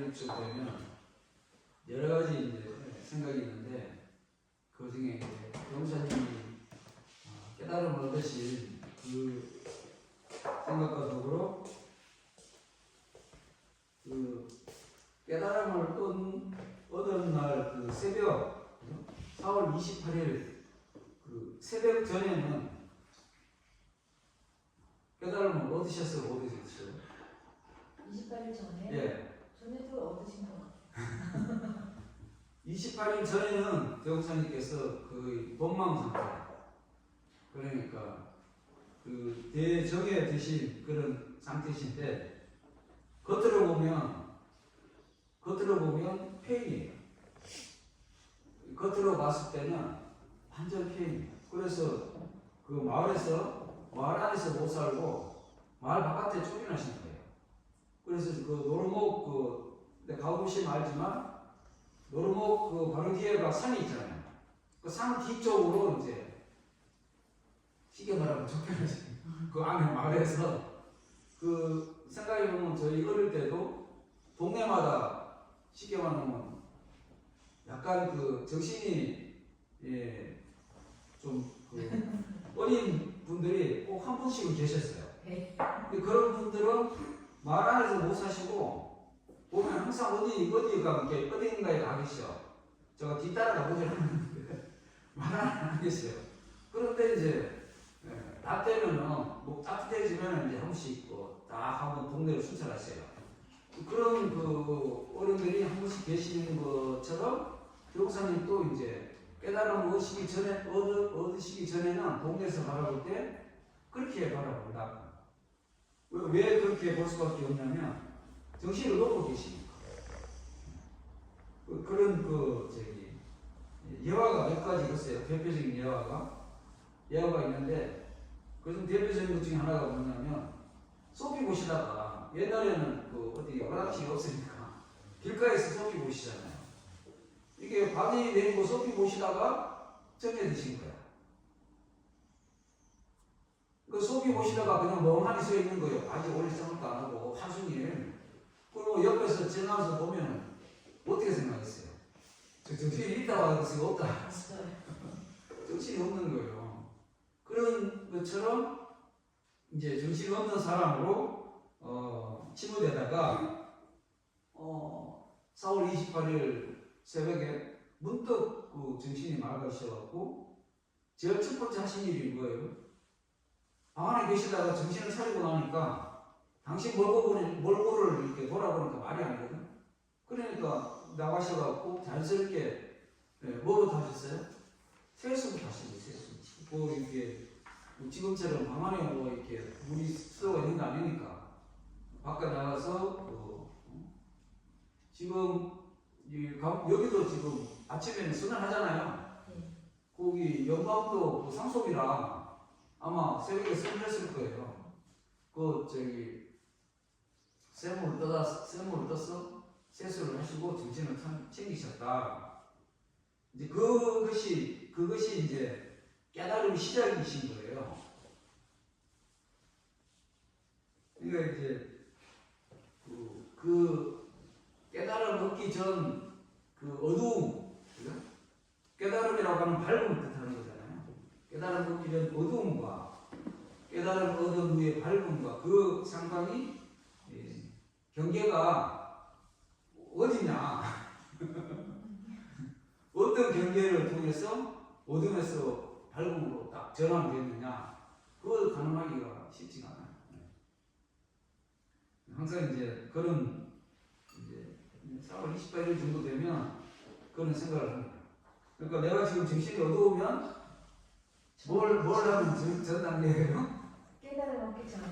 6절 보면 여러 가지 이제 생각이 있는데 그 중에 이제 용사님이 깨달음을 얻으신 그 생각과 더불어 그 깨달음을 얻은 날 그 새벽 4월 28일 그 새벽 전에는 깨달음을 얻으셨어요? 못 얻으셨어요? 28일 전에? 예. 전에도 얻으신 것 같아요. 28일 전에는 대목사님께서 거의 본망 상태. 그러니까 그 대정에 드신 그런 상태신데 겉으로 보면 폐인이에요. 겉으로 봤을 때는 완전 폐인이에요. 그래서 그 마을 안에서 못 살고 마을 바깥에 쫓겨나신 거예요. 그래서 그 노르목 가보시면 알지만 노르목 그 바로 뒤에가 산이 있잖아요. 그 산 뒤쪽으로 이제 쉽게 말하면 쫓겨나신 그 안에 마을에서 그 생각해보면 저희 어릴 때도 동네마다 쉽게 말하면 약간 그 정신이 좀그 어린 분들이 꼭 한 분씩은 계셨어요. 근데 그런 분들은 마을 안에서 못 사시고 보면 항상 어딘가에 가 계셔. 제가 뒤따라가 보질 않는데 말 안 계세요. 그런데 이제 낮 되면은 뭐 따뜻해지면 이제 한 번씩 딱 한번 동네를 순찰하세요. 그런 그 어른들이 한 번씩 계시는 것처럼 교육사님도 이제 깨달음을 얻으시기 전에는 동네에서 바라볼 때 그렇게 바라본다. 왜 그렇게 볼 수밖에 없냐면 정신을 놓고 계시니까. 그런 예화가 몇 가지 있어요. 대표적인 예화가 있는데 그 대표적인 것 중에 하나가 뭐냐면 소피 보시다가 옛날에는 어디 화장실이 없으니까 길가에서 소피 보시잖아요. 이게 밤이 내리고 소피 보시다가 정해 드신 거야. 그 소피 보시다가 그냥 멍하니 서 있는 거예요. 아직 오늘 생각도 안 하고 하순일. 그리고 옆에서 지나가서 보면 어떻게 생각했어요? 정신이 있다 와서 없다. 정신이 없는 거예요. 그런 것처럼 이제 정신이 없는 사람으로 치부되다가 4월 28일 새벽에 문득 그 정신이 맑아지셔갖고 제일 첫 번째 하신 일이 뭐예요? 방 안에 계시다가 정신을 차리고 나니까 당신 몰골을 이렇게 돌아보니까 말이 아니거든. 그러니까 나가셔갖고 자연스럽게 뭐부터 하셨어요? 세수부터 하시죠. 세수. 뭐 이렇게 지금처럼 방 안에 뭐 이렇게 물이 쏟아가 있는 게 아니니까 밖에 나가서 지금 여기도 지금 아침에는 선언하잖아요. 거기 영광도 상속이라 아마 새벽에 선언했을 거예요. 샘물을 떠서 세수를 하시고 정신을 챙기셨다. 이제 그것이 이제 깨달음의 시작이신 거예요. 그러니까 이제 그 깨달음 얻기 전 그 어두움, 그죠? 깨달음이라고 하는 밝음을 뜻하는 거잖아요. 깨달음 얻기 전 어두움과 깨달음 얻은 후의 밝음과 그 상관이 경계가 어디냐? 어떤 경계를 통해서 어둠에서 밝음으로 딱 전환되느냐? 그걸 가늠하기가 쉽지가 않아요. 항상 이제 그런 4월 28일 정도 되면 그런 생각을 합니다. 그러니까 내가 지금 정신이 어두우면 뭘 하면 전 단계예요? 깨달음 얻기 전에.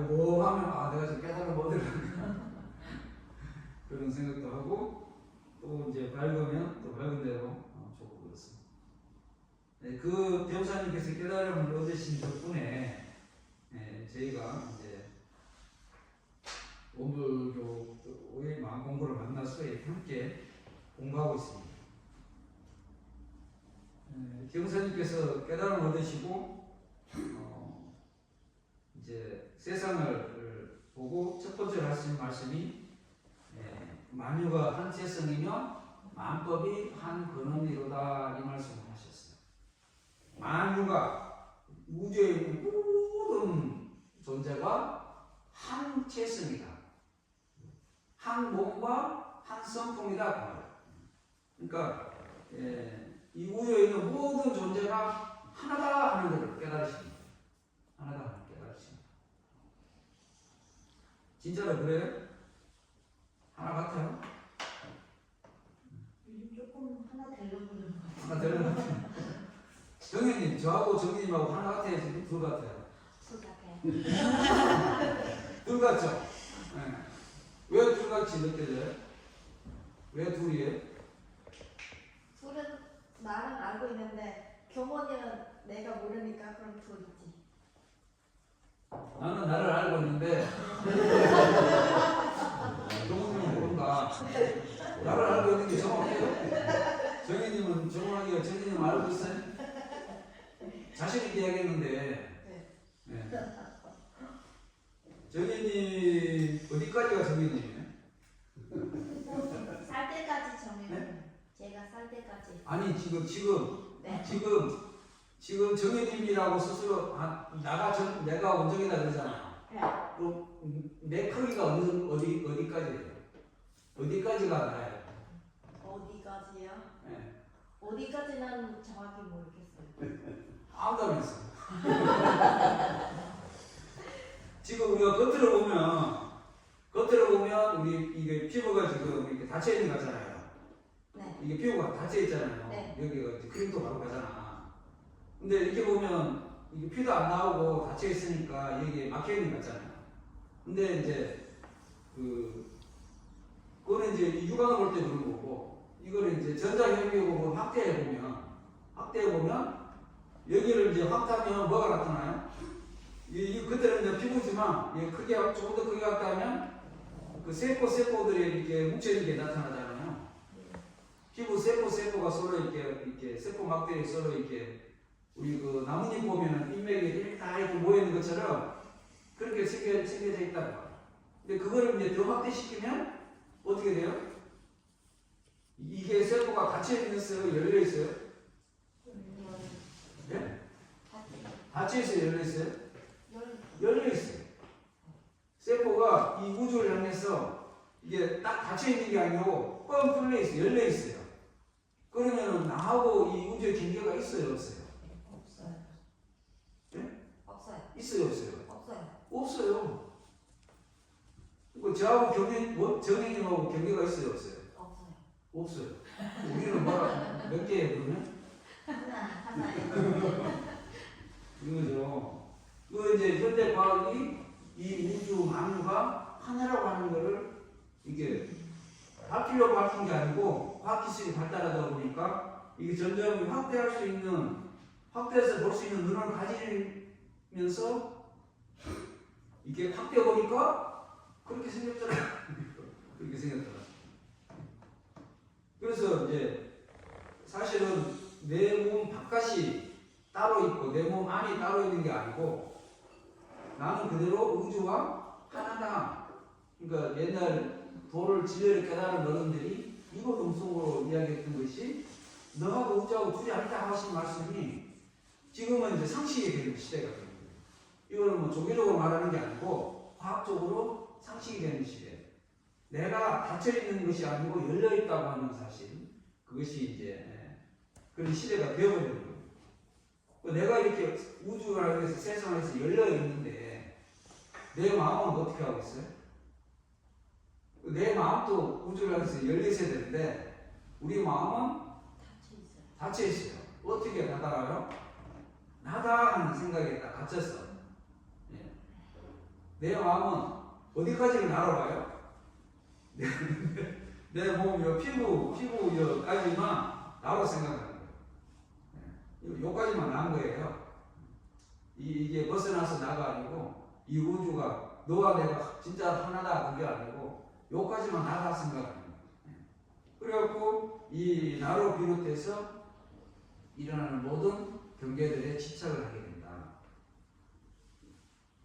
뭐 하면 내가 지금 깨달음 얻으려나 그런 생각도 하고 또 이제 밝으면 또 밝은 대로 좋고 그렇습니다. 그 대우사님께서 깨달음을 얻으신 덕분에 저희가 이제 원불교 5일 마음공부를 만나서 함께 공부하고 있습니다. 대우사님께서 깨달음을 얻으시고 이제 세상을 보고 첫 번째로 하신 말씀이 만유가 한 재성이며 만법이 한 근원이로다 이 말씀을 하셨어요. 만유가 우주에 있는 모든 존재가 한 재성이다. 한 몸과 한 성품이다. 그 말이에요. 그러니까 이 우주에 있는 모든 존재가 하나다 하는 것을 깨달으십니다. 하나다 하는 걸 깨달으십니다. 진짜로 그래요? 하나 같아요? 요즘 조금 하나 되려고 그러는 것 같아요. 하나 되는 것 같아요. 정현님, 저하고 정현님하고 하나 같아요? 지금 둘 같아요? 둘 같아요. 둘 같죠? 네. 왜 둘같이 느껴져요? 왜 둘이에요? 둘은 나는 알고 있는데 교모님은 내가 모르니까 그럼 둘이지. 나는 나를 알고 있는데 정훈님은 모른다. 나를 알고 있는 게 정확해요? 정현님은 정확하게 정현님 알고 있어요? 자신 있게 이야기했는데 네. 정현님 어디까지가 정현님이에요? 살 때까지 정해요. 네? 제가 살 때까지. 아니 지금 네. 지금 정현님이라고 스스로 내가 원정이다 그러잖아요. 네. 그럼 내 크기가 어디까지예요? 어디까지가 나예요? 어디까지요? 네. 어디까지는 정확히 모르겠어요. 아무도 안 했어요. 지금 우리가 겉으로 보면 우리 이게 피부가 지금 이렇게 닫혀 있는 거잖아요. 네. 이게 피부가 닫혀 있잖아요. 네. 여기가 이제 크림도 바르고 가잖아. 근데 이렇게 보면 이게 피도 안 나오고 닫혀 있으니까 여기에 막혀 있는 거 같잖아요. 근데 이제 그거는 이제 육안을 볼 때 그런 거고, 이거를 이제 전자현미경으로 확대해 보면 여기를 이제 확대하면 뭐가 나타나요? 그때는 이제 피부지만 크게 조금 더 크게 확대하면 그 세포들이 이렇게 뭉쳐있는 게 나타나잖아요. 피부 세포가 서로 이렇게 세포 막들이 서로 이렇게 우리 그 나뭇잎 보면은 잎맥이 다 이렇게 모여있는 것처럼 그렇게 생겨져 있다고 봐요. 근데 그거를 이제 더 확대시키면 어떻게 돼요? 이게 세포가 닫혀 있어요? 열려 있어요? 네? 닫혀 있어요? 열려 있어요? 열려 있어요. 세포가 이 우주를 향해서 이게 딱 닫혀 있는 게 아니고 뻥 뚫려 있어요. 열려 있어요. 그러면은 나하고 이 우주의 경계가 있어요? 없어요? 없어요. 네? 없어요. 있어요? 없어요? 없어요. 없어요. 그 저하고 정현님하고 경계가 있어요? 없어요? 없어요. 없어요. 우리는 몇 개예요 그러면? 하나예요. 이거죠. 그 이제 현대 과학이 이 우주 만유가 하나라고 하는 거를 이게 밝히려고 밝힌 게 아니고 과학 기술이 발달하다 보니까 이게 점점 확대해서 볼 수 있는 눈을 가지면서 이게 확대해 보니까 그렇게 생겼더라. 그렇게 생겼더라. 그래서 이제 사실은 내 몸 바깥이 따로 있고 내 몸 안이 따로 있는 게 아니고 나는 그대로 우주와 하나다. 그러니까 옛날 도를 진리를 깨달은 어른들이 이보동성으로 이야기했던 것이 너하고 우주하고 둘이 아니다 하신 말씀이 지금은 이제 상식이 되는 시대가 됩니다. 이거는 뭐 종교적으로 말하는 게 아니고 과학적으로 상식이 되는 시대. 내가 닫혀 있는 것이 아니고 열려 있다고 하는 사실. 그것이 이제 그런 시대가 되어버리는 거예요. 내가 이렇게 우주라는 데서 세상에서 열려 있는데 내 마음은 어떻게 하고 있어요? 내 마음도 우주라서 열려 있어야 되는데 우리 마음은 닫혀 있어요. 어떻게 나다가요? 나다 하는 생각에 딱 갇혔어. 예. 내 마음은 어디까지 날아가요? 내 몸, 피부까지만 나로 생각하는 거예요. 예. 여기까지만 난 거예요. 이게 벗어나서 나가 아니고 이 우주가 너와 내가 진짜 하나다 그게 아니고 여기까지만 나가 생각하는 거예요. 예. 그래갖고 이 나로 비롯해서 일어나는 모든 경계들에 집착을 하게 된다.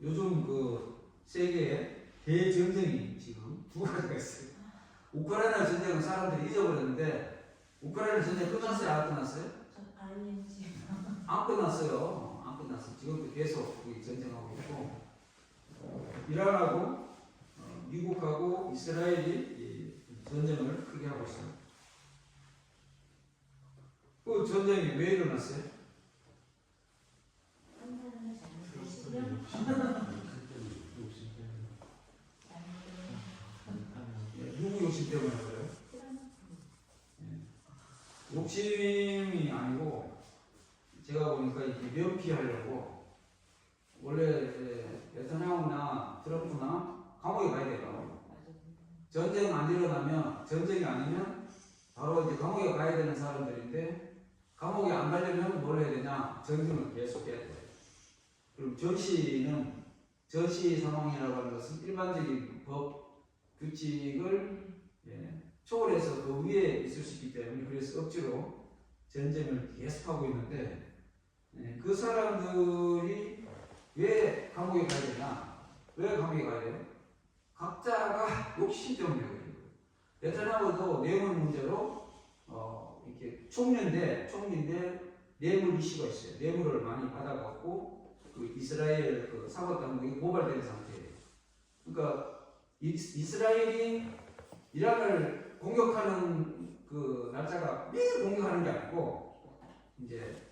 요즘 그 세계의 대전쟁이 지금 두 가지가 있어요. 우크라이나 전쟁은 사람들이 잊어버렸는데 우크라이나 전쟁 끝났어요? 안 끝났어요? 저 ING. 안 끝났어요. 안 끝났어요. 지금도 계속 거기 전쟁하고 있고 이란하고 미국하고 이스라엘이 이 전쟁을 크게 하고 있어요. 그 전쟁이 왜 일어났어요? 한사람을 잘못했으면 누구 욕심 때문에 그래요? 욕심이 아니고 제가 보니까 이게 면피하려고 원래 네타냐후나 트럼프나 감옥에 가야 돼요. 전쟁 안 일어나면 전쟁이 아니면 바로 이제 감옥에 가야 되는 사람들인데 감옥에 안 가려면 뭘 해야 되냐? 전쟁을 계속 해야 돼요. 그럼 전시 상황이라고 하는 것은 일반적인 법 규칙을 초월해서 그 위에 있을 수 있기 때문에 그래서 억지로 전쟁을 계속하고 있는데 그 사람들이 왜 감옥에 가야 되냐? 왜 감옥에 가야 돼요? 각자가 욕심 때문에 그래요. 네타냐후도 뇌물 문제로 이렇게 총리인데 뇌물 이슈가 있어요. 뇌물을 많이 받아갖고 그 이스라엘 그 사법 당국이 고발된 상태예요. 그러니까 이스라엘이 이란을 공격하는 그 날짜가 매일 공격하는 게 아니고 이제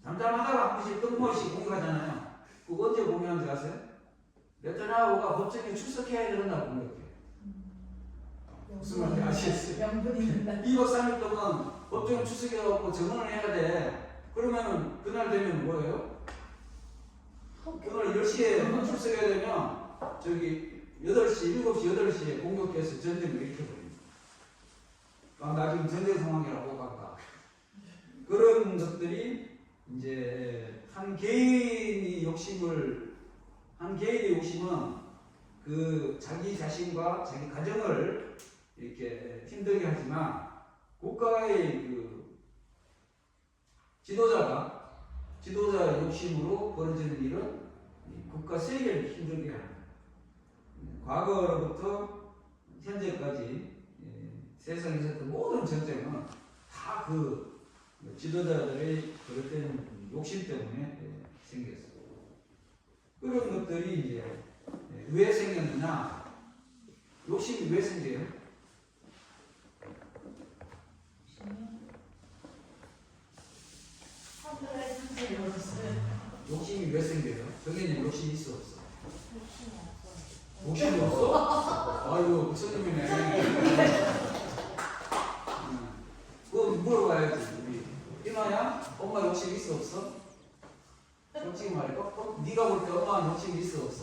잠잠하다가 한 번씩 뜬금없이 공격하잖아요. 그거 언제 공격하는지 아세요? 네타냐후가 법정에 출석해야 된다고 공격해요. 무슨 말인지 아시겠어요? 2박 3일 동안 법정에 출석해갖고 증언을 해야 돼. 그러면은 그날 되면 뭐예요? 그날 10시에 출석해야 되면 저기 8시, 7시, 8시에 공격해서 전쟁을 일으켜버립니다. 나 지금 전쟁 상황이라고 봤다. 그런 것들이 이제 한 개인의 욕심은 그 자기 자신과 자기 가정을 이렇게 힘들게 하지만 국가의 그 지도자 욕심으로 벌어지는 일은 국가 세계를 힘들게 합니다. 과거로부터 현재까지 세상에 있었던 모든 전쟁은 다 그 지도자들의 그릇된 욕심 때문에 생겼어요. 그런 것들이 이제 왜 생겼느냐? 욕심이 왜 생겨요? 하늘의 상세 열었어요. 욕심이 왜 생겨요? 정현이 욕심이 있어 없어? 욕심이 없어요. 욕심이 없어? 아이고 무슨님이네. 그거 물어봐야지 우리 이마야? 엄마 욕심 있어 없어? 솔직히 말해. 네가 볼 때 엄마 욕심 있어 없어?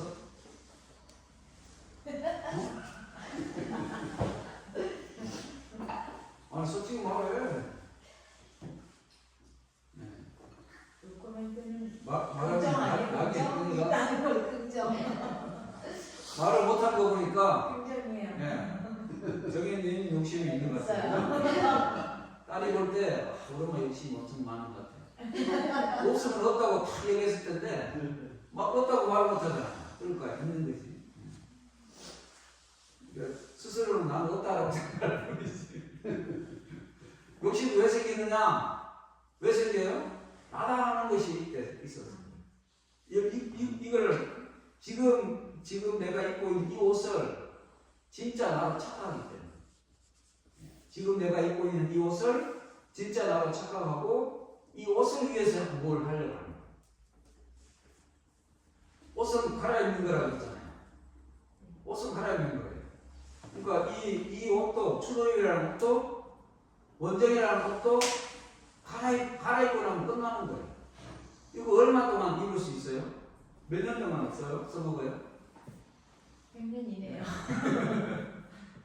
어? 아니 솔직히 말해. 긍정 아니에요? 긍정? 말을 못한 거 보니까 긍정이에요. 정현님 욕심이 있는 것 같아요. 딸이 볼 때 우리 엄마 욕심이 엄청 많은 것 같아요. 없으면 없다고 탁 얘기했을 텐데 막 없다고 말 못하잖아. 그러니까 있는 거지. 스스로는 나는 없다라고 생각할 뿐이지. 욕심이 왜 생기느냐? 왜 생겨요? 나다하는 것이 있었어. 이걸 지금 내가 입고 있는 이 옷을 진짜 나로 착각하기 때문에 지금 내가 입고 있는 이 옷을 진짜 나로 착각하고 이 옷을 위해서 뭘 하려고 하는 거야. 옷은 갈아입는 거라고 했잖아요. 옷은 갈아입는 거예요. 그러니까 이 옷도 추도일이라는 옷도 원정이라는 옷도 갈아입고 나면 끝나는 거예요. 이거 얼마 동안 입을 수 있어요? 몇 년 동안 써먹어요? 100년이네요.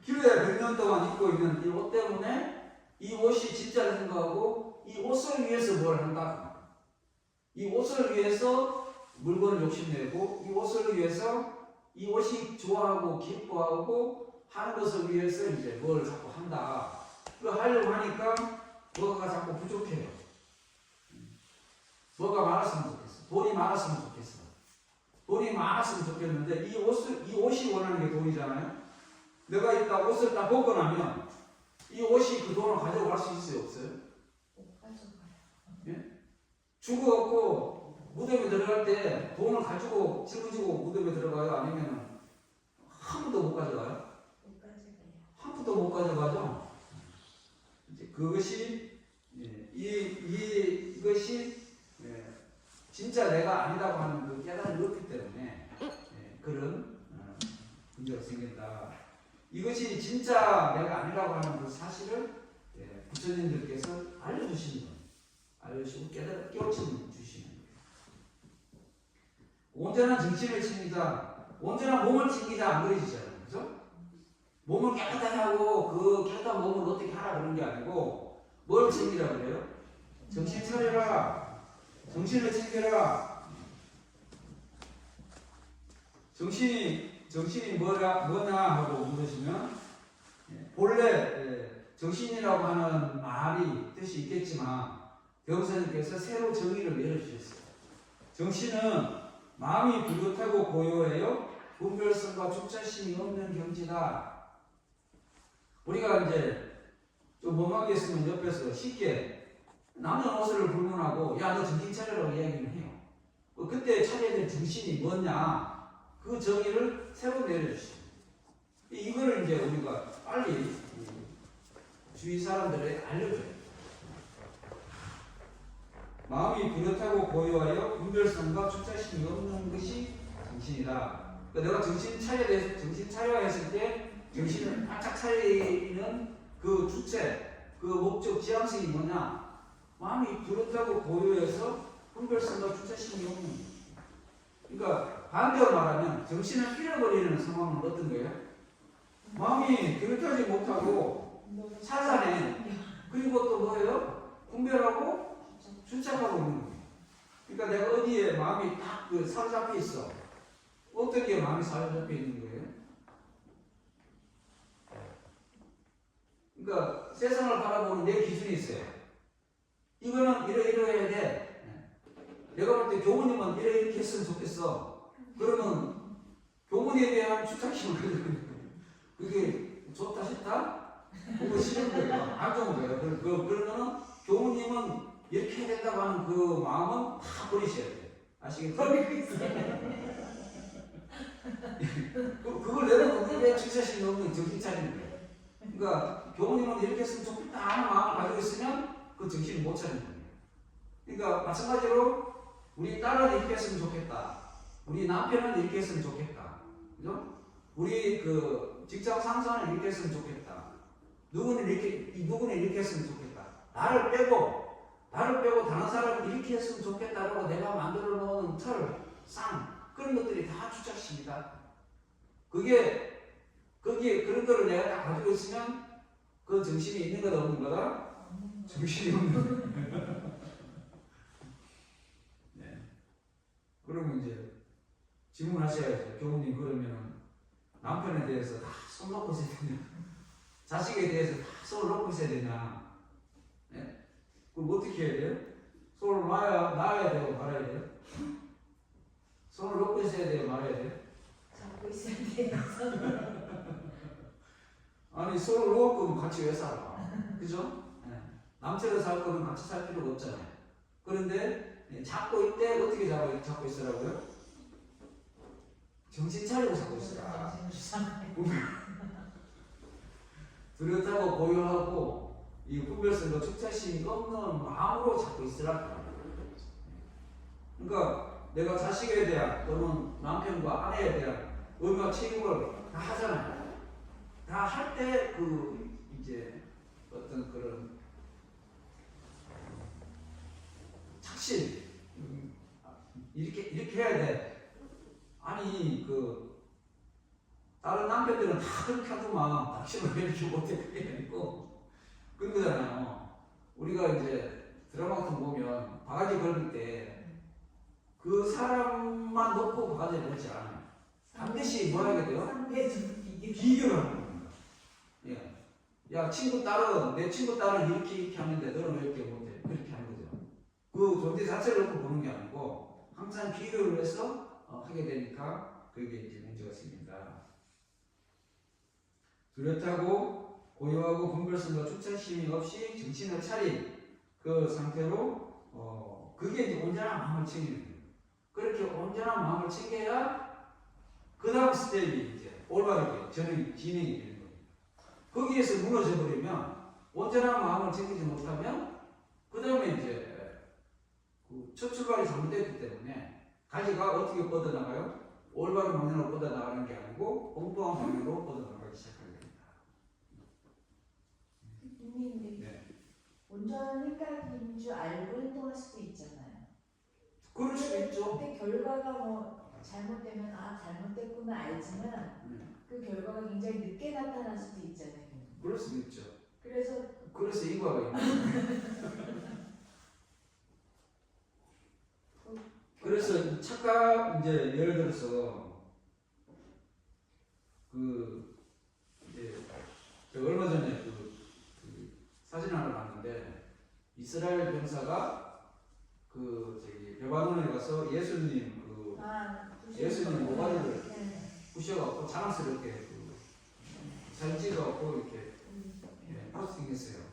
길어야 100년 동안 입고 있는 이 옷 때문에 이 옷이 진짜를 생각하고 이 옷을 위해서 뭘 한다. 이 옷을 위해서 물건을 욕심내고 이 옷을 위해서 이 옷이 좋아하고 기뻐하고 하는 것을 위해서 이제 뭘 자꾸 한다. 그거 하려고 하니까 뭐가 자꾸 부족해요. 뭐가 많았으면 좋겠어. 돈이 많았으면 좋겠어. 돈이 많았으면 좋겠는데 이 옷이 원하는 게 돈이잖아요. 내가 이따 옷을 딱 벗고 나면 이 옷이 그 돈을 가져갈 수 있어요, 없어요? 못 가져가요. 죽어갖고 무덤에 들어갈 때 돈을 가지고 짊어지고 무덤에 들어가요? 아니면 한 푼도 못 가져가요? 못 가져가요. 한 푼도 못 가져가죠. 이제 그것이 이것이 진짜 내가 아니라고 하는 그 깨달음이 없기 때문에 그런 문제가 생긴다. 이것이 진짜 내가 아니라고 하는 그 사실을 부처님들께서 알려주시는 거예요. 알려주시고 깨우쳐 주시는 거예요. 온전한 정신을 챙기자, 온전한 몸을 챙기자 안 그러시잖아요. 그죠? 몸을 깨끗하게 하고 그 깨끗한 몸을 어떻게 하라 그런 게 아니고 뭘 챙기라 그래요? 정신 차려라. 정신을 챙겨라. 정신이 뭐냐 하고 물으시면 본래 정신이라고 하는 말이 뜻이 있겠지만 교수님께서 새로 정의를 내려주셨어요. 정신은 마음이 비롯하고 고요해요. 분별성과 주체심이 없는 경지다. 우리가 이제 좀 멍하게 있으면 옆에서 쉽게 남의 옷을 불문하고 야 너 정신 차려라고 이야기를 해요. 그때 차려야 될 정신이 뭐냐 그 정의를 새로 내려주시죠. 이거를 이제 우리가 빨리 주위 사람들에게 알려줘요. 마음이 비롯하고 고요하여 분별성과 주체심이 없는 것이 정신이다. 그러니까 내가 정신 차려야 했을 때 정신을 바짝 차리는 그 주체, 그 목적, 지향성이 뭐냐? 마음이 비롯하고 고요해서 분별성과 주체심이 없는 거예요. 그러니까 반대로 말하면 정신을 잃어버리는 상황은 어떤 거예요? 마음이 비롯하지 못하고 산산해. 그리고 또 뭐예요? 분별하고 주착하고 있는 거예요. 그러니까 내가 어디에 마음이 딱 사로잡혀 있어. 어떤 게 마음이 사로잡혀 있는 거예요? 그러니까 세상을 바라보는 내 기준이 있어요. 이거는 이러해야 돼. 내가 볼 때 교무님은 이렇게 했으면 좋겠어. 그러면 교무님에 대한 주착심을 가지고 있는 거예요. 그게 좋다 싫다? 그거 싫은 거예요. 안 좋은 거예요. 그러면은 교무님은 이렇게 해야 된다고 하는 그 마음은 다 버리셔야 돼요. 아시겠죠? 그걸 내려놓고 왜 주체심이 없는 정신 차리는 거예요. 그러니까 교무님은 이렇게 했으면 좋겠다 하는 마음을 가지고 있으면 그 정신을 못 차리는 거예요. 그러니까 마찬가지로 우리 딸은 이렇게 했으면 좋겠다. 우리 남편은 이렇게 했으면 좋겠다. 그죠? 우리 그 직장 상사는 이렇게 했으면 좋겠다. 누구는 이렇게 했으면 좋겠다. 나를 빼고 다른 사람은 이렇게 했으면 좋겠다라고 내가 만들어 놓은 틀, 그런 것들이 다 주착심이다. 거기에 그런 거를 내가 딱 가지고 있으면 그 정신이 있는 거다 없는 거다? 정신이 없는 거다. 네. 그러면 이제 질문하셔야죠. 교무님 그러면 남편에 대해서 다 손 놓고 있어야 되냐? 자식에 대해서 다 손을 놓고 있어야 되냐? 네? 그럼 어떻게 해야 돼요? 손을 놔야 되고 말아야 돼요? 손을 놓고 있어야 돼요? 말아야 돼요? 잡고 있어야 돼요. 아니 손을 놓을 거면 같이 왜 살아? 그죠? 네. 남처럼 살 거면 같이 살 필요가 없잖아요. 그런데 잡고 있대 어떻게 잡고 있으라고요? 정신 차리고 잡고 있으라. 뚜렷하고 고요하고 이 분별성과 주체심이 없는 마음으로 잡고 있으라. 그러니까 내가 자식에 대한 또는 남편과 아내에 대한 의무와 책임을 다 하잖아요. 다 할 때 그 이제 어떤 그런 착신 이렇게 해야 돼. 아니 그 다른 남편들은 다 그렇게 하더만 당신은 왜 이렇게 못해? 그게 아니고 그런 거잖아요. 우리가 이제 드라마 같은 거 보면 바가지 걸을 때 그 사람만 놓고 바가지를 걸지 않아요. 반드시 뭐 하게 돼요? 비교를 하는 겁니다. 예. 야 내 친구 딸은 이렇게 하는데 너는 왜 이렇게 못해? 그렇게 하는 거죠. 그 존재 자체를 놓고 보는 게 아니고 항상 비교를 해서 하게 되니까 그게 이제 문제가 생긴다. 뚜렷하고 고요하고 분별성과 주체심이 없이 정신을 차린 그 상태로 그게 이제 온전한 마음을 챙기는 거예요. 그렇게 온전한 마음을 챙겨야 그 다음 스텝이 이제 올바르게 진행이 되는 거예요. 거기에서 무너져 버리면 온전한 마음을 챙기지 못하면 그 다음에 이제 그 첫 출발이 잘못됐기 때문에 가지가 어떻게 뻗어나가요? 올바른 방향으로 뻗어나가는 게 아니고 엉뚱한 방향으로 뻗어나가기 시작하게 됩니다. 선생님, 네. 온전한 생각인 줄 알고 행동할 수도 있잖아요. 그럴 수 있죠. 근데 결과가 뭐 잘못되면 잘못됐구나 알지만 그 결과가 굉장히 늦게 나타날 수도 있잖아요. 그럴 수도 있죠. 그래서 인과가 있는 거예요. 그래서 착각 이제 예를 들어서 그 이제 제가 얼마 전에 그 사진 하나 봤는데 이스라엘 병사가 그 저기 레바논에 가서 예수님 예수님 모가지를 부셔갖고 자랑스럽게 사진 찍어갖고 이렇게 포스팅했어요.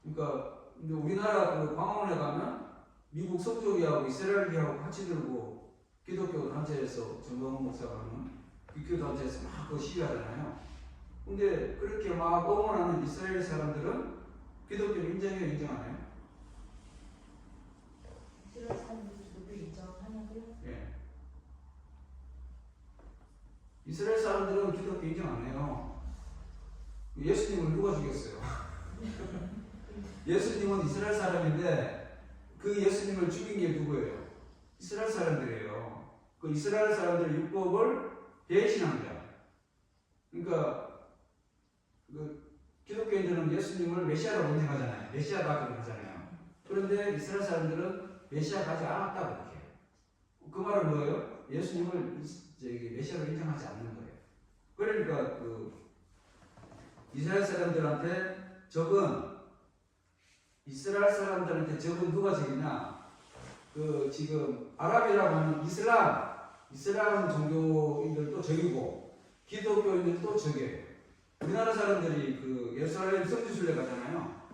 그러니까 근데 우리나라 그 광화문에 가면 미국 성조기하고 이스라엘기하고 같이 들고 기독교 단체에서 정동원 목사가 하는 기독교 단체에서 막 그 시위하잖아요. 근데 그렇게 막 응원하는 이스라엘 사람들은 기독교를 인정해요, 인정 안 해요? 이스라엘 사람들이 기독교 인정하냐고요? 예. 이스라엘 사람들은 기독교 인정 안 해요. 예수님을 누가 죽였어요? 예수님은 이스라엘 사람인데 그 예수님을 죽인 게 누구예요? 이스라엘 사람들이에요. 그 이스라엘 사람들의 율법을 배신한 거야. 그러니까 그 기독교인들은 예수님을 메시아라고 인정하잖아요. 메시아다 하잖아요. 그런데 이스라엘 사람들은 메시아 가지 않았다고 이렇게 해요. 그 말은 뭐예요? 예수님을 메시아로 인정하지 않는 거예요. 그러니까 그 이스라엘 사람들한테 이스라엘 사람들한테 적은 누가 적이냐? 그 지금 아랍이라고 하는 이슬람 종교인들도 적이고 기독교인들도 적이에요. 우리나라 사람들이 그 예루살렘 성지순례 가잖아요.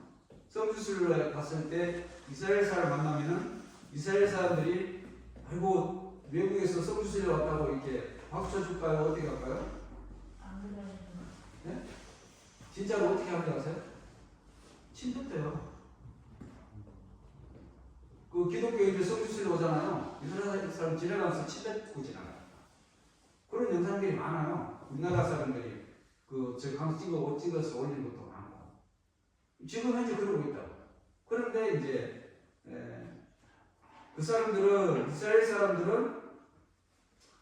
성지순례 갔을 때 이스라엘 사람 만나면은 이스라엘 사람들이 아이고 외국에서 성지순례 왔다고 이렇게 박수 쳐줄까요? 어떻게 할까요? 안 그래요. 네? 진짜로 어떻게 하는지 아세요? 침뱉어요. 그 기독교인들 성지순례 오잖아요. 이스라엘 사람 지나가면서 침뱉고 지나가요. 그런 영상들이 많아요. 우리나라 사람들이 저 강수 찍어서 올리는 것도 많고. 지금 현재 그러고 있다고. 그런데 이제 이스라엘 사람들은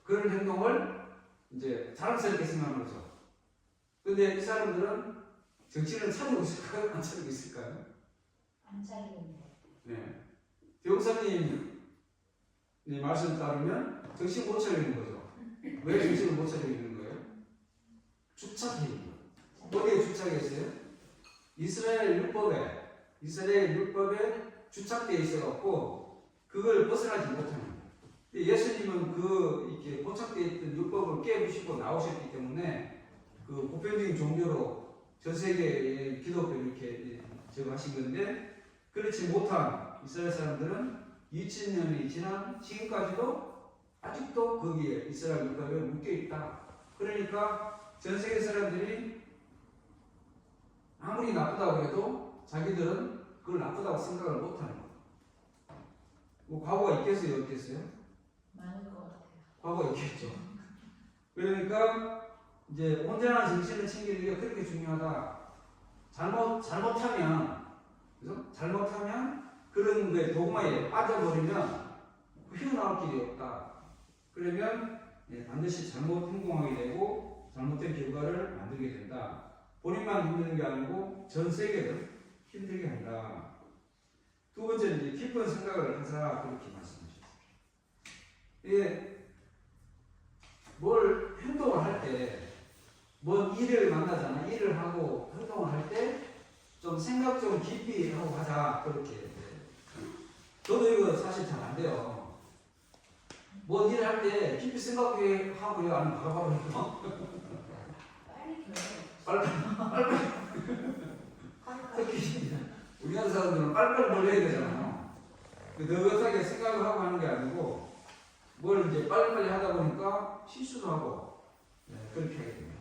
그런 행동을 이제 자랑스럽게 생각하는 거죠. 근데 이 사람들은 정신을 차리고 있을까요? 안 차리고 있을까요? 안 차리고 있네. 네. 대형사님 말씀 따르면 정신 못 차리는 거죠. 왜 정신을 못 차리고 있는 거예요? 주착해 있는 거예요. 어디에 주착했어요? 이스라엘 율법에 주착되어 있어갖고 그걸 벗어나지 못하는 거예요. 예수님은 이렇게 포착되어 있던 율법을 깨부시고 나오셨기 때문에 그 보편적인 종교로 전 세계의 기독교를 이렇게 제거하신 건데 그렇지 못한 이스라엘 사람들은 2000년이 지난 지금까지도 아직도 거기에 이스라엘 율법에 묶여 있다. 그러니까 전 세계 사람들이 아무리 나쁘다고 해도 자기들은 그걸 나쁘다고 생각을 못하는 거예요. 뭐 과거가 있겠어요, 없겠어요? 많을 것 같아요. 과거가 있겠죠. 그러니까 이제 온전한 정신을 챙기는 게 그렇게 중요하다. 잘못하면 그런 게 도구마에 빠져버리면 휘어나올 길이 없다. 그러면 반드시 잘못 행동하게 되고 잘못된 결과를 만들게 된다. 본인만 힘드는 게 아니고 전 세계를 힘들게 한다. 두 번째는 이제 깊은 생각을 하자 그렇게 말씀하셨습니다. 이게 뭘 행동을 할 때, 뭔 일을 만나잖아. 일을 하고 행동을 할 때 좀 생각 좀 깊이 하고 하자 그렇게. 저도 이거 사실 잘 안 돼요. 뭔 일을 할 때 깊이 생각하고요, 아니면 바로바로 해요? 빨리 빨리 결정. 특히 우리나라 사람들은 빨리빨리 뭘 해야 되잖아요. 느긋하게 생각을 하고 하는 게 아니고 뭘 이제 빨리빨리 하다 보니까 실수도 하고 그렇게 하게 됩니다.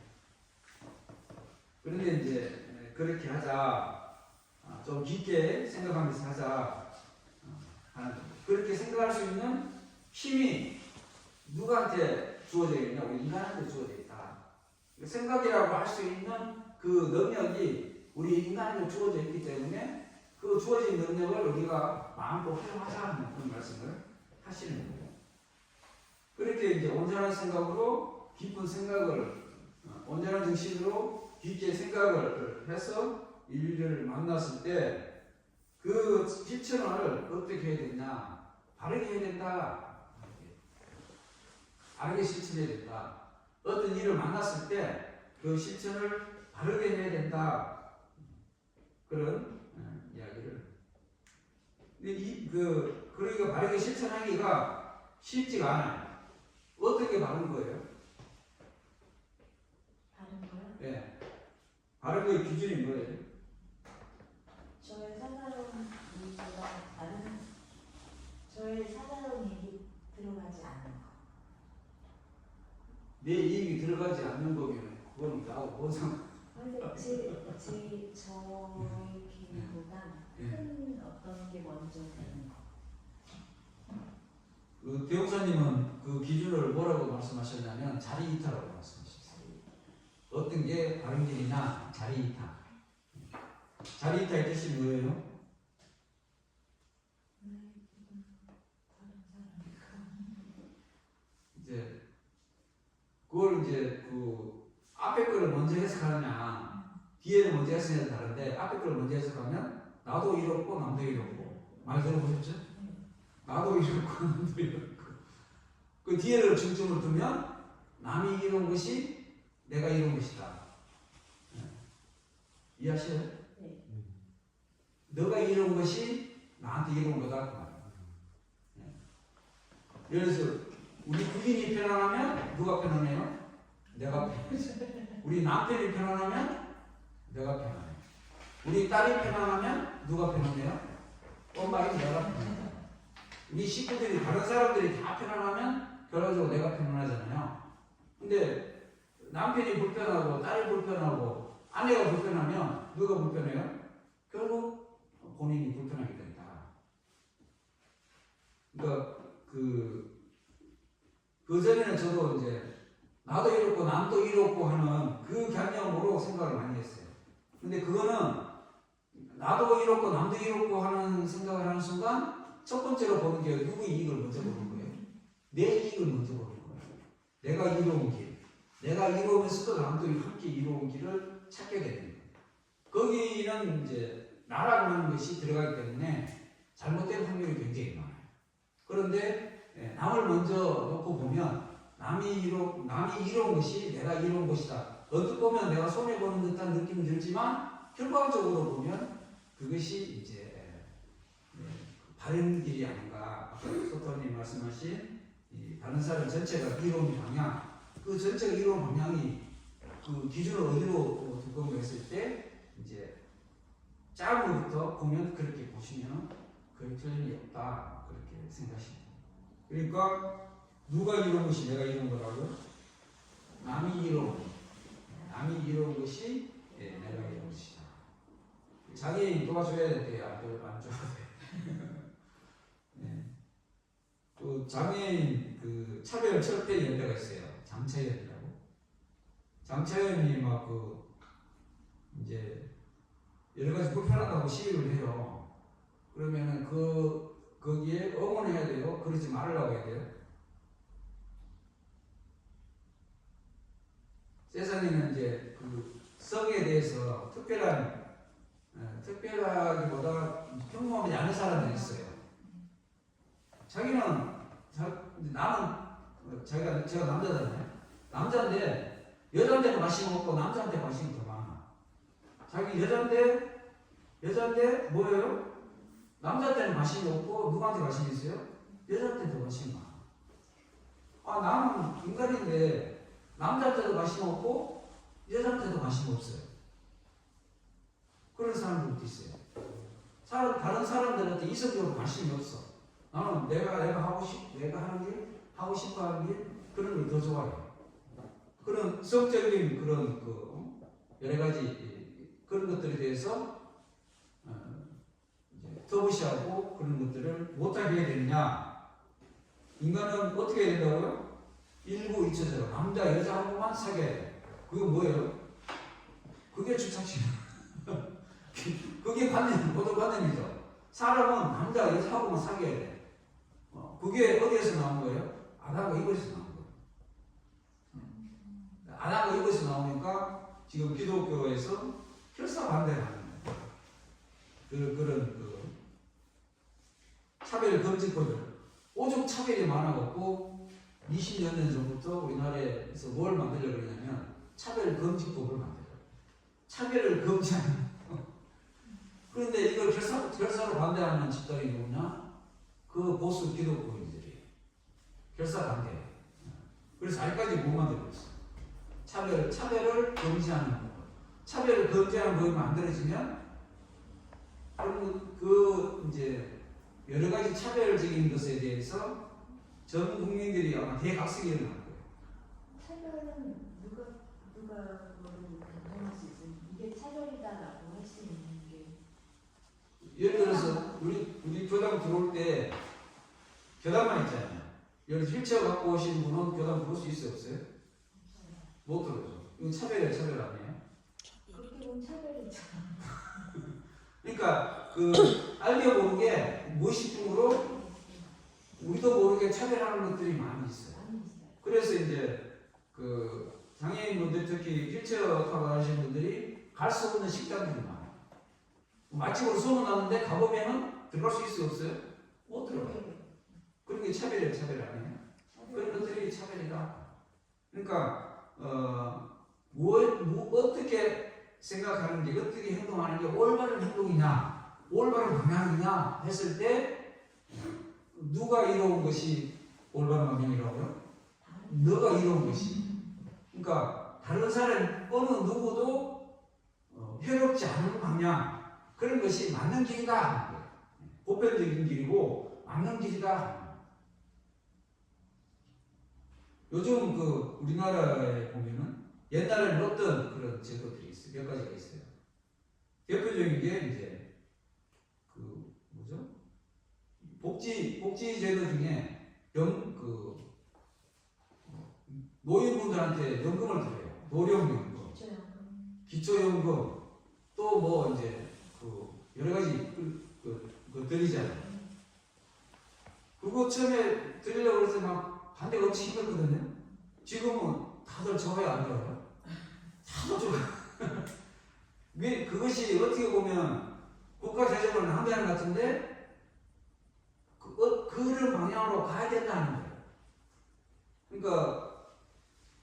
그런데 이제 그렇게 하자, 좀 깊게 생각하면서 하자 하는, 그렇게 생각할 수 있는 힘이 누구한테 주어져 있냐? 우리 인간한테 주어져 있다. 생각이라고 할 수 있는 그 능력이 우리 인간한테 주어져 있기 때문에 그 주어진 능력을 우리가 마음껏 활용하자는 그런 말씀을 하시는 거예요. 그렇게 이제 온전한 생각으로 깊은 생각을, 온전한 정신으로 깊게 생각을 해서 인류를 만났을 때 그 실천을 어떻게 해야 되냐? 바르게 해야 된다. 바르게 실천해야 된다. 어떤 일을 만났을 때 그 실천을 바르게 해야 된다. 그런 이야기를. 그러니까 바르게 실천하기가 쉽지가 않아요. 어떻게 바른 거예요? 다른 거요? 네. 바른 거의 기준이 뭐예요? 저의 사사로운 얘기가 다른 저의 사사로운 얘기 들어가지 않는 거. 내 얘기 들어가지 않는 거면 그건 나하고 뭔 상관? 근데 저의 계획보다 큰 어떤 게 먼저 되는 거. 그 대목사님은 그 기준을 뭐라고 말씀하셨냐면 자리 이탈이라고 말씀하셨어요. 어떤 게 바른 길이냐? 자리 이탈. 자리 이탈의 뜻이 뭐예요? 이제 그걸 이제 그 앞에 거를 먼저 해석하느냐, 뒤에를 먼저 해석해야 다른데 앞에 거를 먼저 해석하면 나도 이렇고 남도 이렇고 말 들어보셨죠? 나도 이렇고 남도 이렇고 그 뒤에를 중점을 두면 남이 이룬 것이 내가 이룬 것이다. 이해하셔요? 네. 너가 이룬 것이 나한테 이룬 거다. 그 말이에요. 예를 들어서 우리 부인이 편안하면 누가 편안해요? 내가 편안해. 우리 남편이 편안하면 내가 편안해. 우리 딸이 편안하면 누가 편안해요? 엄마이 내가 편안해. 우리 식구들이 다른 사람들이 다 편안하면 결과적으로 내가 편안하잖아요. 근데 남편이 불편하고 딸이 불편하고 아내가 불편하면 누가 불편해요? 결국 본인이 불편하게 된다. 그러니까 그전에는 저도 이제 나도 이렇고 남도 이렇고 하는 그 개념으로 생각을 많이 했어요. 근데 그거는 나도 이렇고 남도 이렇고 하는 생각을 하는 순간 첫 번째로 보는 게 누구의 이익을 먼저 보는 거예요. 내 이익을 먼저 보는 거예요. 내가 이루어온 길. 내가 이루면서도 남도 함께 이루어온 길을 찾게 되는 거예요. 거기는 이제 나라고 하는 것이 들어가기 때문에 잘못된 확률이 굉장히 많아요. 그런데 남을 먼저 놓고 보면 남이 이룬 것이 내가 이룬 것이다. 어떻게 보면 내가 손해보는 듯한 느낌이 들지만 결과적으로 보면 그것이 이제 바른 길이 아닌가. 아까 소토님 말씀하신 다른 사람 전체가 이룬 방향, 그 전체가 이룬 방향이 그 기준을 어디로 두고 했을 때 이제 짝으로부터 보면 그렇게 보시면 거의 틀림이 없다. 그렇게 생각하십니다. 그러니까 누가 이룬 것이 내가 이룬 거라고? 남이 이룬 것이 내가 이룬 것이다. 자기 도와줘야 돼. 안 줘야 돼. 네. 또 장애인 그 차별 철폐 연대가 있어요. 장차연이라고. 장차연이 막 이제 여러 가지 불편하다고 시위를 해요. 그러면은 거기에 응원해야 돼요. 그러지 말라고 해야 돼요. 세상에는 이제 그 성에 대해서 특별하기보다 평범하지 않은 사람들이 있어요. 제가 남자잖아요. 남자인데 여자한테는 관심 없고 남자한테 관심이 더 많아. 자기 여자인데 뭐예요? 남자한테는 관심이 없고 누구한테 관심이 있어요? 여자한테 더 관심이 많아. 아, 나는 인간인데 남자한테도 관심 없고 여자한테도 관심 없어요. 그런 사람들도 있어요. 다른 사람들한테 이성적으로 관심이 없어. 나는 내가 내가 하는 일, 하고 싶어 하는 일, 그런 걸 더 좋아해. 그런 성적인 그런 여러 가지 그런 것들에 대해서 터부시하고 그런 것들을 못하게 해야 되느냐? 인간은 어떻게 해야 된다고요? 일부 일처제로 남자 여자하고만 사귀어야 돼. 그게 뭐예요? 그게 주착심. 그게 고정관념이죠. 사람은 남자 여자하고만 사귀어야 돼. 그게 어디에서 나온 거예요? 아담과 이브에서 나온 거예요. 아담과 이브에서 나오니까 지금 기독교에서 결사 반대를 하는 거예요. 그런 차별 금지법을 오죽 차별이 많아갖고 20여 년 전부터 우리나라에서 뭘 만들려고 그러냐면 차별 금지법을 만들어요. 차별을 금지하는. 그런데 이걸 결사로 반대하는 집단이 누구냐? 그 보수 기독교인들이 결사 반대. 그래서 아직까지 못 만들고 있어요. 차별을 금지하는 법. 차별을 금지하는 법이 만들어지면 그럼 이제 여러 가지 차별적인 것에 대해서 전 국민들이 아마 대각성이 일어날 거예요. 차별은 누가 그거를 단정할 수 있어요? 이게 차별이다라고 할 수 있는 게 예를 들어서 우리 교당 들어올 때 교당만 있잖아요. 여기 휠체어 갖고 오신 분은 교당 들어올 수 있어요, 없어요? 못 들어오죠. 이건 차별 아니에요? 그렇게 보면 차별이잖아. 그러니까 알게 모르게 무의식적으로 우리도 모르게 차별하는 것들이 많이 있어요. 그래서 이제 장애인분들 특히 휠체어 타고 다니시는 분들이 갈 수 없는 식당들이 많아요. 맛집으로 소문났는데 가보면은 들어갈 수 있어요, 없어요? 못 들어가요. 그런 게 차별 아니에요? 그런 것들이 차별이다. 그러니까 어떻게 생각하는 게 어떻게 행동하는 게 올바른 행동이냐, 올바른 방향이냐 했을 때 누가 이뤄온 것이 올바른 방향이라고요? 너가 이뤄온 것이. 그러니까 다른 사람 어느 누구도 해롭지 않은 방향, 그런 것이 맞는 길이다 하는 거예요. 보편적인 길이고 맞는 길이다. 요즘 우리나라에 보면은 옛날에는 어떤 그런 제도들이 있어요. 몇 가지가 있어요. 대표적인 게 이제 복지 제도 중에 노인분들한테 연금을 드려요. 노령연금, 기초연금, 또 뭐 이제 여러 가지 드리잖아요. 그거 처음에 드리려고 해서 막 반대가 엄청 힘들거든요. 지금은 다들 좋아요, 안 좋아요? 다들 좋아요. 그것이 어떻게 보면 국가 재정을 낭비하는 것 같은데 그런 방향으로 가야 된다는 거예요. 그러니까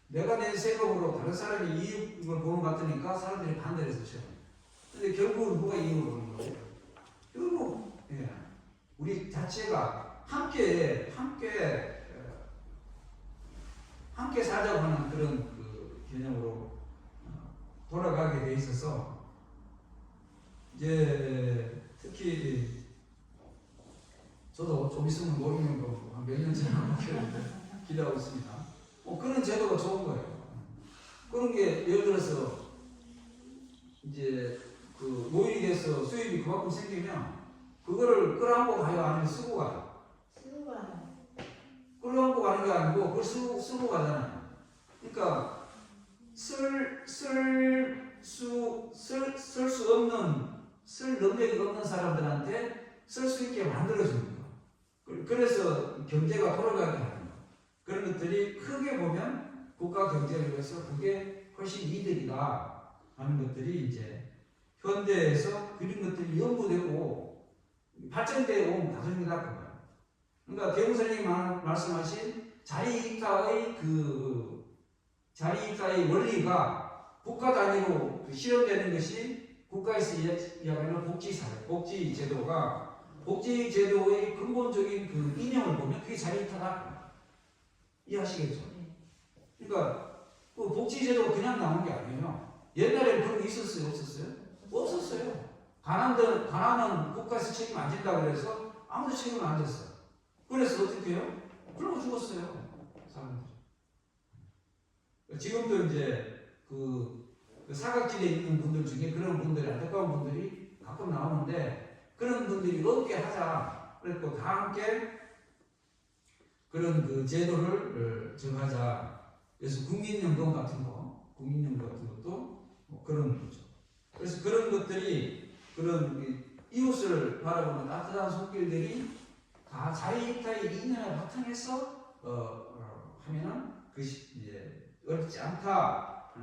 내가 낸 세금으로 다른 사람이 이익을 보는 것 같으니까 사람들이 반대를 해서 쳐요. 근데 결국은 누가 이익을 보는 거예요? 결국 우리 자체가 함께 살자고 하는 그런 개념으로 돌아가게 돼 있어서 이제 특히 저도 좀 있으면 모르는 거 한 몇 년 전에 기대하고 있습니다. 그런 제도가 좋은 거예요. 그런 게 예를 들어서 이제 노인이 돼서 수입이 그만큼 생기면 그거를 끌어안고 가요, 아니면 쓰고 가요? 끌어안고 가는 게 아니고 그걸 쓰고 가잖아요. 그러니까 쓸 능력이 없는 사람들한테 쓸 수 있게 만들어주는 거. 그래서 경제가 돌아가게 하는 거. 그런 것들이 크게 보면 국가 경제를 위해서 그게 훨씬 이득이다 하는 것들이 이제 현대에서 그런 것들이 연구되고 발전되어 온 과정이다 그 말이에요. 그러니까 대웅 선생님이 말씀하신 자리이익자의 원리가 국가 단위로 실현되는 것이 국가에서 이야기하는 복지사회, 복지제도의 근본적인 이념을 보면 그게 자리이익자다. 이해하시겠죠? 네. 그러니까 그 복지제도가 그냥 나온 게 아니에요. 옛날에 그런 게 있었어요? 없었어요? 없었어요. 가난은 국가에서 책임 안 진다 그래서 아무도 책임을 안 졌어. 그래서 어떻게 해요? 굶어 죽었어요. 사람들이. 지금도 이제 그 사각지대에 있는 분들 중에 그런 분들이 안타까운 분들이 가끔 나오는데 그런 분들이 어떻게 하자. 그래서 다 함께 그런 그 제도를 정하자. 그래서 국민연금 같은 것도 뭐 그런 거죠. 그래서 그런 것들이 그런 이웃을 바라보는 따뜻한 손길들이 다 자유입타의 이념을 바탕해서 하면은 그것이 이제 어렵지 않다.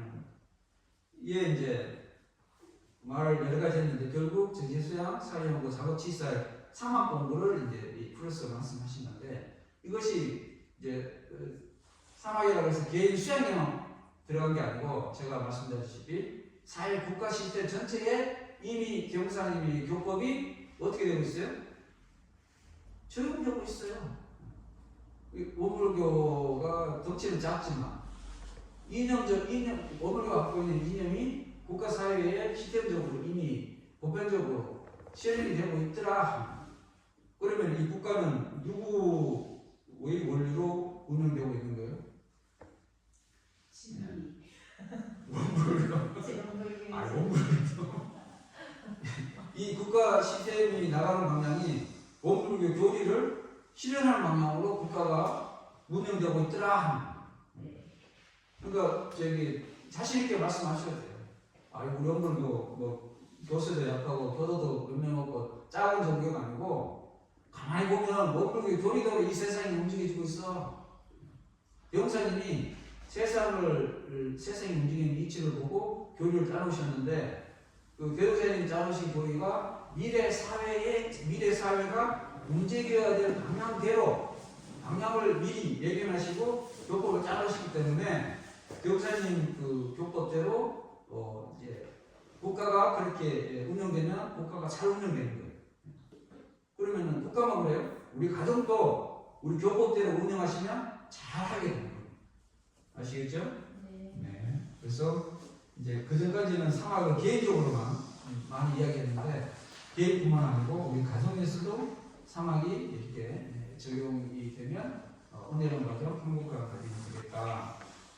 이게 이제 말 여러 가지 했는데 결국 정신수양, 사회연구, 작업치사의 3학 공부를 이제 이 프로서 말씀하시는데 이것이 이제 3학이라고 해서 개인 수양에만 들어간 게 아니고 제가 말씀드렸다시피 사회 국가 시스템 전체에 이미 경상님이 교법이 어떻게 되고 있어요? 적용되고 있어요. 원불교가 덩치는 작지만 원불교가 갖고 있는 이념이 국가 사회에 시스템적으로 이미 보편적으로 실현이 되고 있더라. 그러면 이 국가는 누구의 원리로 운영되고 있는 거예요? 원불교. 원불교. 이 국가 시스템이 나가는 방향이 원불교 교리를 실현하는 방향으로 국가가 운영되고 있더라. 그러니까 자신 있게 말씀하셔야 돼요. 우리 원불교 뭐 교세도 약하고 교도도 몇 명 없고 작은 종교가 아니고 가만히 보면 원불교 교리대로 이 세상이 움직여지고 있어. 영사님이 세상이 움직이는 이치를 보고 교리를 짜놓으셨는데 그 교도사님 짜놓으신 교리가 미래 사회가 움직여야 될 방향을 미리 예견하시고 교법을 짜놓으시기 때문에 교사님 그 교법대로 이제 국가가 그렇게 운영되면 국가가 잘 운영되는 거예요. 그러면은 국가만 그래요? 우리 가정도 우리 교법대로 운영하시면 잘 하게 되는 거예요. 아시겠죠? 네. 그래서 이제 그 전까지는 상학을 개인적으로만 많이 이야기했는데 개인뿐만 아니고 우리 가정에서도 상학이 이렇게 적용이 되면 은혜로운 가정, 행복한 가정이 되겠다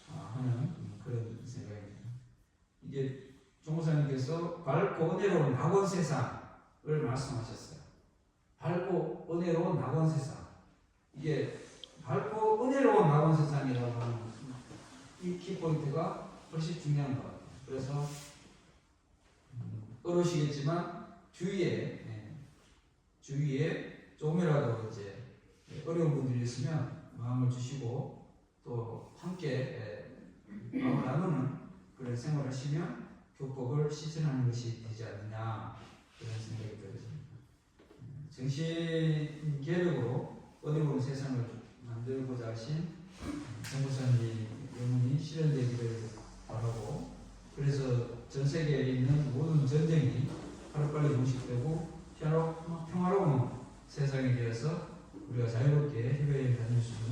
하는 그런 생각입니다. 이게 종무사님께서 밝고 은혜로운 낙원 세상을 말씀하셨어요. 밝고 은혜로운 낙원 세상. 이게 밝고 은혜로운 낙원 세상이라고 하는 이 키포인트가 훨씬 중요한 것 같아요. 그래서 어려우시겠지만 주위에 조금이라도 이제 어려운 분들이 있으면 마음을 주시고 또 함께 마음을 나누는 그런 생활을 하시면 교법을 실천하는 것이 되지 않느냐 그런 생각이 들어집니다. 정신 개혁으로 어려운 세상을 만들고자 하신 정보사님 영혼이 실현되기를 바라고 그래서 전 세계에 있는 모든 전쟁이 하루빨리 종식되고 평화로운 세상에 대해서 우리가 자유롭게 해외에 다닐 수 있는